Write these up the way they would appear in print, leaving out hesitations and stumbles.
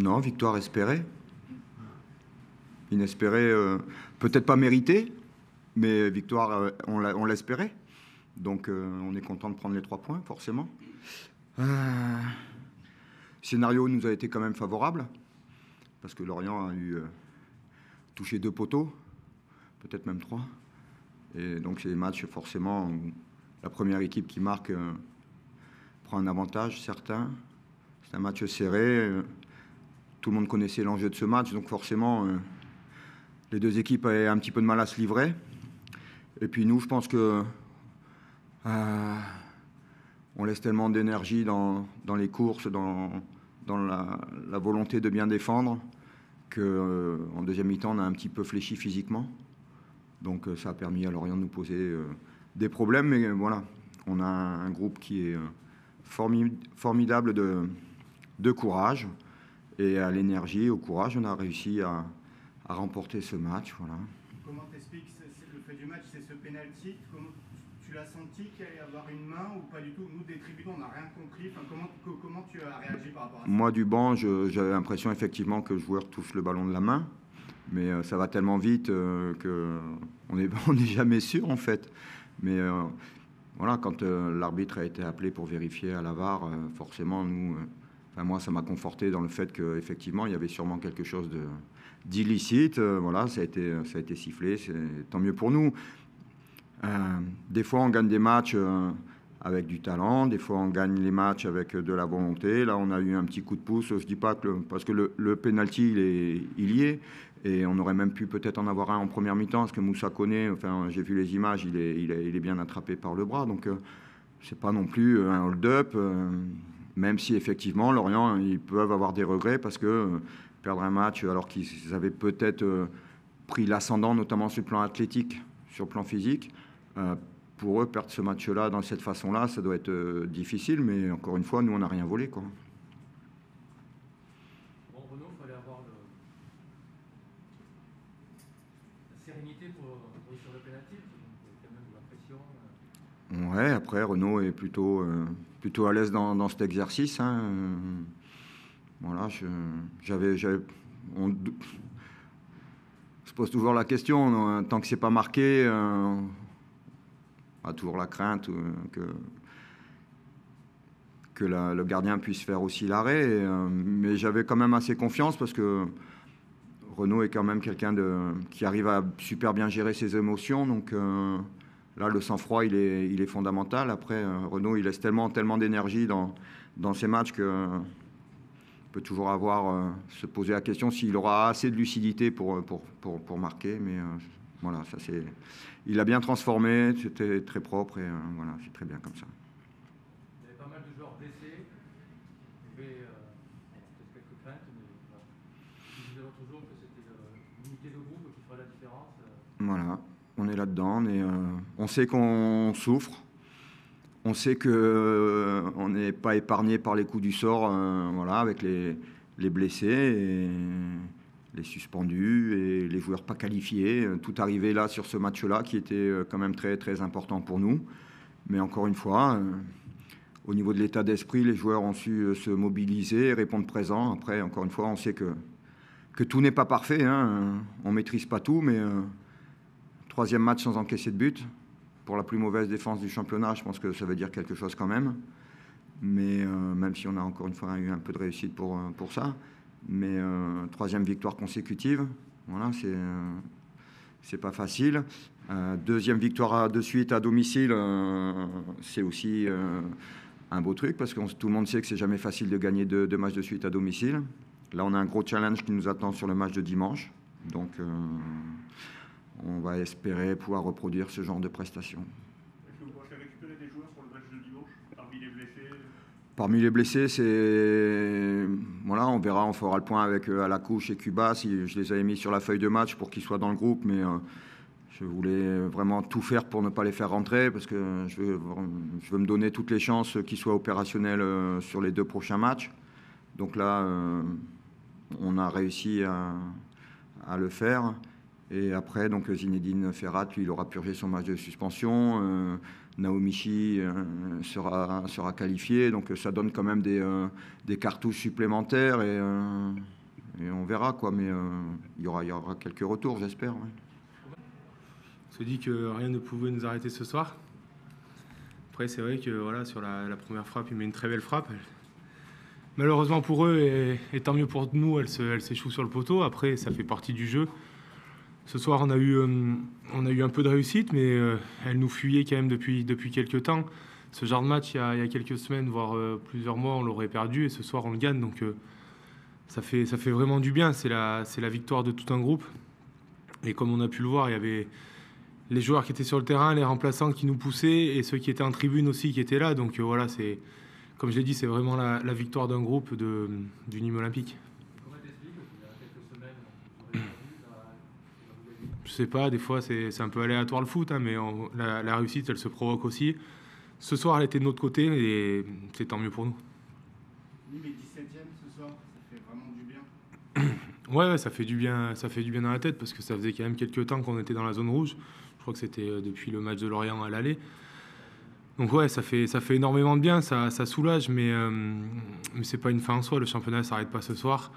Non, victoire espérée. Inespérée, peut-être pas méritée, mais victoire, on l'espérait. Donc on est content de prendre les 3 points, forcément. Le scénario nous a été quand même favorable, parce que Lorient a eu touché 2 poteaux, peut-être même 3. Et donc c'est des matchs forcément où la première équipe qui marque prend un avantage certain. C'est un match serré. Tout le monde connaissait l'enjeu de ce match, donc forcément les 2 équipes avaient un petit peu de mal à se livrer. Et puis nous, je pense que on laisse tellement d'énergie dans les courses, dans la volonté de bien défendre, qu'en deuxième mi-temps, on a un petit peu fléchi physiquement. Donc ça a permis à Lorient de nous poser des problèmes. Mais voilà, on a un groupe qui est formidable de courage. Et à l'énergie et au courage, on a réussi à remporter ce match. Voilà. Comment t'expliques le fait du match? C'est ce pénalty. Tu l'as senti qu'il allait y avoir une main ou pas du tout? Nous, des tribunes, on n'a rien compris. Enfin, comment tu as réagi par rapport à ça? Moi, du banc, j'avais l'impression effectivement que le joueur touche le ballon de la main. Mais ça va tellement vite qu'on n'est jamais sûr, en fait. Mais voilà, quand l'arbitre a été appelé pour vérifier à la VAR, forcément, nous... moi, ça m'a conforté dans le fait qu'effectivement, il y avait sûrement quelque chose d'illicite. Voilà, ça a été sifflé, c'est tant mieux pour nous. Des fois, on gagne des matchs avec du talent, des fois, on gagne les matchs avec de la volonté. Là, on a eu un petit coup de pouce. Je ne dis pas parce que le penalty, il y est. Et on aurait même pu peut-être en avoir un en première mi-temps, parce que Moussa Koné, enfin, j'ai vu les images, il est bien attrapé par le bras. Donc, c'est pas non plus un hold-up. Même si effectivement, Lorient, ils peuvent avoir des regrets parce que perdre un match alors qu'ils avaient peut-être pris l'ascendant, notamment sur le plan athlétique, sur le plan physique, pour eux, perdre ce match-là dans cette façon-là, ça doit être difficile. Mais encore une fois, nous, on n'a rien volé, quoi. Bon, Renaud, il fallait avoir la sérénité pour réussir le pénalty. Il y a quand même de la pression. Ouais, après, Renaud est plutôt à l'aise dans cet exercice. Hein. Voilà, on se pose toujours la question, tant que c'est pas marqué, on a toujours la crainte que le gardien puisse faire aussi l'arrêt. Mais j'avais quand même assez confiance parce que Renaud est quand même quelqu'un qui arrive à super bien gérer ses émotions. Donc là, le sang-froid, il est fondamental. Après, Renaud, il laisse tellement d'énergie dans ses matchs que peut toujours se poser la question s'il aura assez de lucidité pour marquer. Mais voilà, ça c'est. Il a bien transformé, c'était très propre et voilà, c'est très bien comme ça. Il y avait pas mal de joueurs blessés. Il y avait peut-être quelques craintes, mais voilà. Je disais l'autre jour que c'était l'unité de groupe qui fera la différence. Voilà, on est là-dedans, on sait qu'on souffre. On sait qu'on n'est pas épargné par les coups du sort, voilà, avec les blessés, et les suspendus et les joueurs pas qualifiés. Tout arrivé là sur ce match-là qui était quand même très, très important pour nous. Mais encore une fois, au niveau de l'état d'esprit, les joueurs ont su se mobiliser, répondre présent. Après, encore une fois, on sait que tout n'est pas parfait. Hein. On ne maîtrise pas tout, mais 3e match sans encaisser de but. Pour la plus mauvaise défense du championnat, je pense que ça veut dire quelque chose quand même. Mais même si on a encore une fois eu un peu de réussite pour ça. Mais 3e victoire consécutive, voilà, c'est pas facile. 2e victoire de suite à domicile, c'est aussi un beau truc parce que tout le monde sait que c'est jamais facile de gagner 2 matchs de suite à domicile. Là, on a un gros challenge qui nous attend sur le match de dimanche. Donc, on va espérer pouvoir reproduire ce genre de prestations. Est-ce que vous pensez récupérer des joueurs pour le match de dimanche parmi les blessés? Parmi les blessés, c'est... Voilà, on verra, on fera le point avec Alacouche et Cuba. Si je les avais mis sur la feuille de match pour qu'ils soient dans le groupe, mais je voulais vraiment tout faire pour ne pas les faire rentrer parce que je veux me donner toutes les chances qu'ils soient opérationnels sur les 2 prochains matchs. Donc là, on a réussi à le faire. Et après, donc Zinedine Ferrat, lui, il aura purgé son match de suspension. Naomichi sera qualifié. Donc ça donne quand même des cartouches supplémentaires. Et on verra, quoi. Mais il y aura quelques retours, j'espère. Ouais. On se dit que rien ne pouvait nous arrêter ce soir. Après, c'est vrai que voilà, sur la première frappe, il met une très belle frappe. Malheureusement pour eux, et tant mieux pour nous, elle s'échoue sur le poteau. Après, ça fait partie du jeu. Ce soir, on a eu un peu de réussite, mais elle nous fuyait quand même depuis quelques temps. Ce genre de match, il y a quelques semaines, voire plusieurs mois, on l'aurait perdu, et ce soir, on le gagne. Donc, ça fait vraiment du bien. C'est la victoire de tout un groupe. Et comme on a pu le voir, il y avait les joueurs qui étaient sur le terrain, les remplaçants qui nous poussaient, et ceux qui étaient en tribune aussi qui étaient là. Donc voilà, comme je l'ai dit, c'est vraiment la victoire d'un groupe du Nîmes Olympique. Comment t'expliques il y a quelques semaines, on aurait perdu, Je sais pas, des fois c'est un peu aléatoire le foot, hein, mais la réussite, elle se provoque aussi. Ce soir, elle était de notre côté, et c'est tant mieux pour nous. Nîmes est 17e ce soir, ça fait vraiment du bien. Ouais, ça fait du bien dans la tête, parce que ça faisait quand même quelques temps qu'on était dans la zone rouge. Je crois que c'était depuis le match de Lorient à l'aller. Donc ouais, ça fait énormément de bien, ça soulage, mais c'est pas une fin en soi. Le championnat ne s'arrête pas ce soir.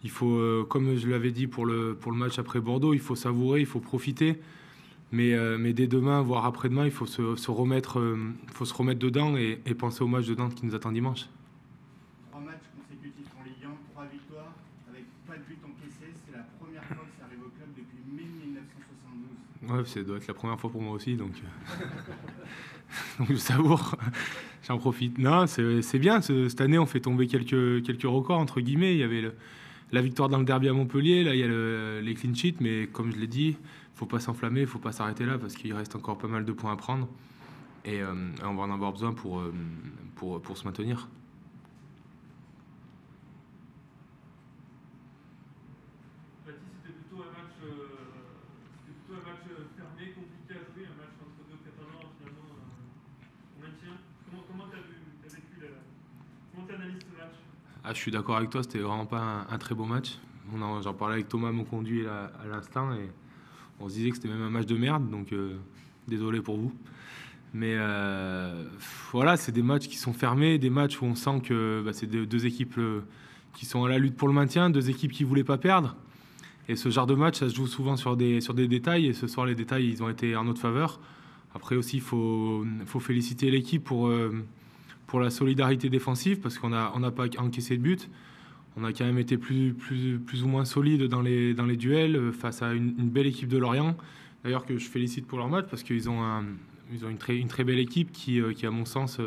Il faut, comme je l'avais dit pour le match après Bordeaux, il faut savourer, il faut profiter. Mais dès demain, voire après-demain, il faut se remettre dedans et penser au match de Nantes qui nous attend dimanche. 3 matchs consécutifs en Ligue 1, 3 victoires, avec pas de but encaissé. C'est la première fois que ça arrive au club depuis mai 1972. Ouais, ça doit être la première fois pour moi aussi, donc je savoure, j'en profite. Non, c'est bien, cette année on fait tomber quelques records, entre guillemets. Il y avait la victoire dans le derby à Montpellier, là il y a les clean sheets, mais comme je l'ai dit, il ne faut pas s'enflammer, il ne faut pas s'arrêter là, parce qu'il reste encore pas mal de points à prendre, et on va en avoir besoin pour se maintenir. C'était plutôt un match fermé, compliqué à jouer, un match entre deux Catalans, finalement, on maintient. Comment tu as vécu comment tu analyses ce match? Je suis d'accord avec toi, c'était vraiment pas un très beau match. J'en parlais avec Thomas, mon conduit, à l'instant, et on se disait que c'était même un match de merde, donc désolé pour vous. Mais voilà, c'est des matchs qui sont fermés, des matchs où on sent que c'est deux équipes qui sont à la lutte pour le maintien, deux équipes qui ne voulaient pas perdre. Et ce genre de match, ça se joue souvent sur des détails, et ce soir, les détails, ils ont été en notre faveur. Après aussi, il faut féliciter l'équipe pour la solidarité défensive, parce qu'on n'a pas encaissé de but. On a quand même été plus ou moins solide dans les duels face à une belle équipe de Lorient. D'ailleurs, que je félicite pour leur match, parce qu'ils ont une très belle équipe qui à mon sens,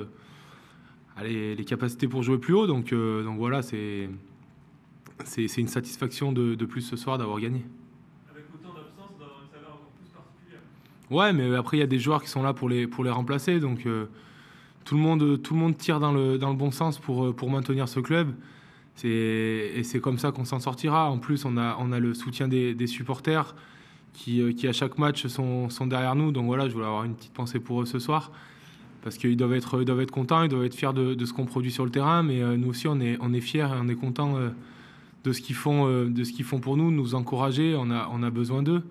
a les capacités pour jouer plus haut. Donc voilà, c'est une satisfaction de plus ce soir d'avoir gagné. Avec autant d'absence, d'avoir une saveur encore plus particulière. Ouais, mais après, il y a des joueurs qui sont là pour les remplacer. Donc tout le monde tire dans le bon sens pour maintenir ce club. Et c'est comme ça qu'on s'en sortira. En plus, on a le soutien des supporters qui à chaque match sont derrière nous. Donc voilà, je voulais avoir une petite pensée pour eux ce soir, parce qu'ils doivent être contents, ils doivent être fiers de ce qu'on produit sur le terrain. Mais nous aussi, on est fiers et on est contents de ce qu'ils font pour nous encourager. On a besoin d'eux.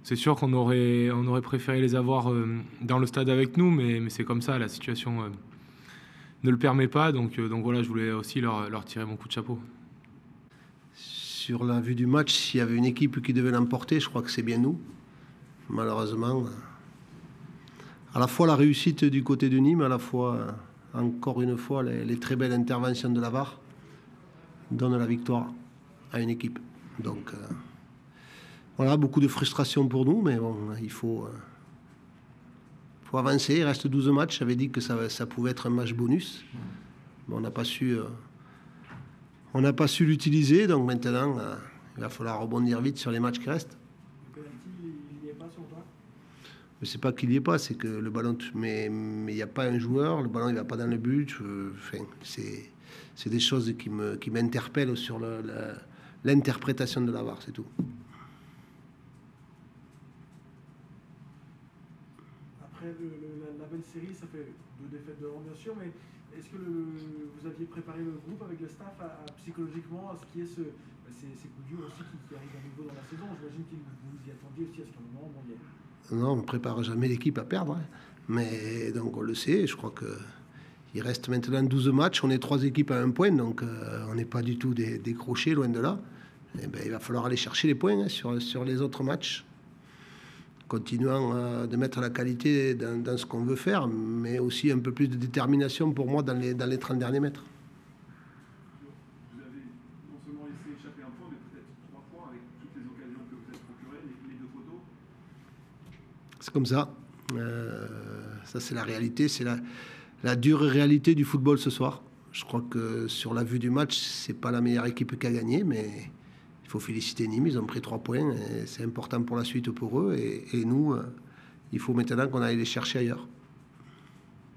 C'est sûr qu'on aurait préféré les avoir dans le stade avec nous, mais c'est comme ça, la situation ne le permet pas. Donc voilà, je voulais aussi leur tirer mon coup de chapeau. Sur la vue du match, s'il y avait une équipe qui devait l'emporter, je crois que c'est bien nous. Malheureusement, à la fois la réussite du côté de Nîmes, à la fois, encore une fois, les très belles interventions de la VAR donnent la victoire à une équipe. Donc voilà, beaucoup de frustration pour nous, mais bon, il faut avancer. Il reste 12 matchs. J'avais dit que ça pouvait être un match bonus. Mais on n'a pas su l'utiliser. Donc maintenant, il va falloir rebondir vite sur les matchs qui restent. Le penalty, il n'y est pas sur toi? Je ne sais pas qu'il n'y est pas. C'est que le ballon... Mais il n'y a pas un joueur. Le ballon, il ne va pas dans le but. Enfin, c'est des choses qui m'interpellent sur l'interprétation de la VAR. C'est tout. Après après la belle série, ça fait 2 défaites de l'an bien sûr, mais est-ce que vous aviez préparé le groupe avec le staff psychologiquement à ce qu'il y ait ces coups durs aussi qui arrivent à nouveau dans la saison? J'imagine que vous y attendiez aussi à ce qu'à un moment on y est. Non, on ne prépare jamais l'équipe à perdre, hein. Mais donc on le sait, je crois qu'il reste maintenant 12 matchs, on est 3 équipes à 1 point, donc on n'est pas du tout décrochés, loin de là. Et ben, il va falloir aller chercher les points, hein, sur les autres matchs, continuant de mettre la qualité dans ce qu'on veut faire, mais aussi un peu plus de détermination pour moi dans les 30 derniers mètres. Vous avez non seulement laissé échapper un point, mais peut-être 3 points avec toutes les occasions que vous êtes procurées, les 2 poteaux. C'est comme ça. Ça, c'est la réalité, c'est la dure réalité du football ce soir. Je crois que sur la vue du match, c'est pas la meilleure équipe qui a gagné, mais il faut féliciter Nîmes, ils ont pris 3 points, et c'est important pour la suite pour eux, et nous, il faut maintenant qu'on aille les chercher ailleurs.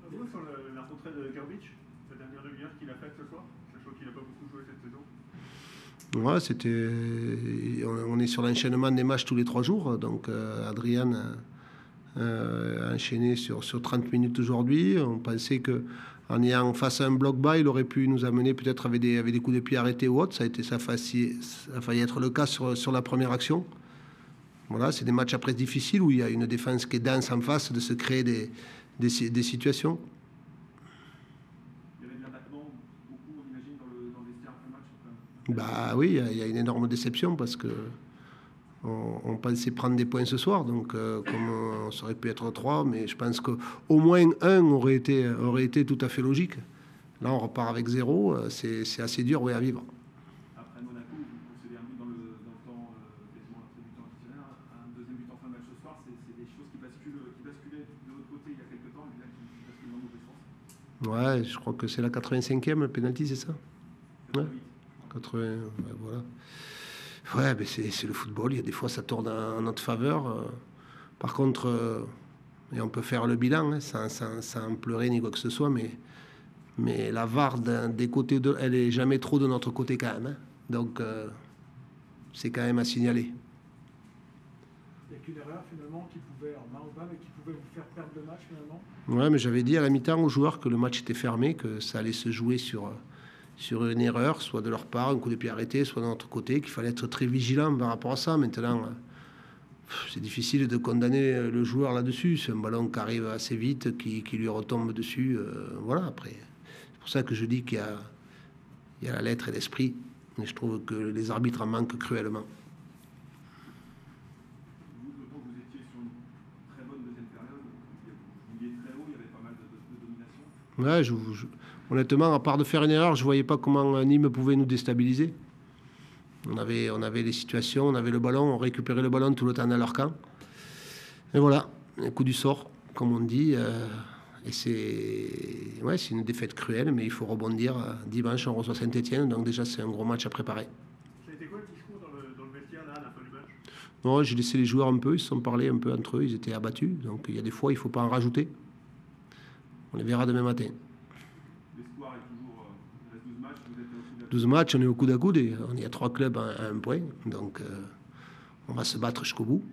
Un mot sur la rentrée de Garbage, la dernière demi-heure qu'il a faite ce soir, sachant qu'il n'a pas beaucoup joué cette saison. Ouais, on est sur l'enchaînement des matchs tous les 3 jours, donc Adrien a enchaîné sur 30 minutes aujourd'hui. On pensait qu'en ayant face à un bloc bas, il aurait pu nous amener peut-être avec des coups de pied arrêtés ou autre. Ça a failli être le cas sur la première action. Voilà, c'est des matchs après difficiles où il y a une défense qui est dense en face, de se créer des situations. Il y avait de l'abattement, beaucoup, on imagine, dans le vestiaire après le match. Bah oui, il y a une énorme déception parce que on pensait prendre des points ce soir, donc comme on aurait pu être 3, mais je pense qu'au moins 1 aurait été tout à fait logique. Là, on repart avec 0, c'est assez dur, oui, à vivre. Après Monaco, on s'est remis dans le temps, quasiment après du temps additionnel, un deuxième but en fin de match ce soir, c'est des choses qui basculaient de l'autre côté il y a quelques temps, et là qui basculent dans le mauvais sens. Ouais, je crois que c'est la 85e, le pénalty, c'est ça? Ouais. 80, ouais, voilà. Ouais, mais c'est le football. Il y a des fois, ça tourne en notre faveur. Par contre, et on peut faire le bilan, hein, sans en pleurer ni quoi que ce soit, mais la VAR des côtés, elle est jamais trop de notre côté quand même, hein. Donc, c'est quand même à signaler. Il n'y a qu'une erreur finalement qui pouvait, en main ou pas, mais qui pouvait vous faire perdre le match finalement. Ouais, mais j'avais dit à la mi-temps aux joueurs que le match était fermé, que ça allait se jouer sur une erreur, soit de leur part, un coup de pied arrêté, soit de notre côté, qu'il fallait être très vigilant par rapport à ça. Maintenant, c'est difficile de condamner le joueur là-dessus. C'est un ballon qui arrive assez vite, qui lui retombe dessus. Voilà, après. C'est pour ça que je dis qu'il y a la lettre et l'esprit. Et je trouve que les arbitres en manquent cruellement. Vous, d'autant que vous étiez sur une très bonne deuxième période, vous vouliez très haut, il y avait pas mal de domination. Ouais, honnêtement, à part de faire une erreur, je ne voyais pas comment Nîmes pouvait nous déstabiliser. On avait les situations, on avait le ballon, on récupérait le ballon tout le temps dans leur camp. Et voilà, un coup du sort, comme on dit. Et c'est une défaite cruelle, mais il faut rebondir. Dimanche, on reçoit Saint-Etienne, donc déjà, c'est un gros match à préparer. Ça a été quoi le discours dans le vestiaire là, à la fin du match? Non, j'ai laissé les joueurs un peu, ils se sont parlé un peu entre eux, ils étaient abattus. Donc il y a des fois, il ne faut pas en rajouter. On les verra demain matin. L'espoir est toujours. Il reste 12 matchs, vous êtes au-dessus de la 12 matchs, on est au coude à coude et on y a 3 clubs à 1 point. Donc on va se battre jusqu'au bout.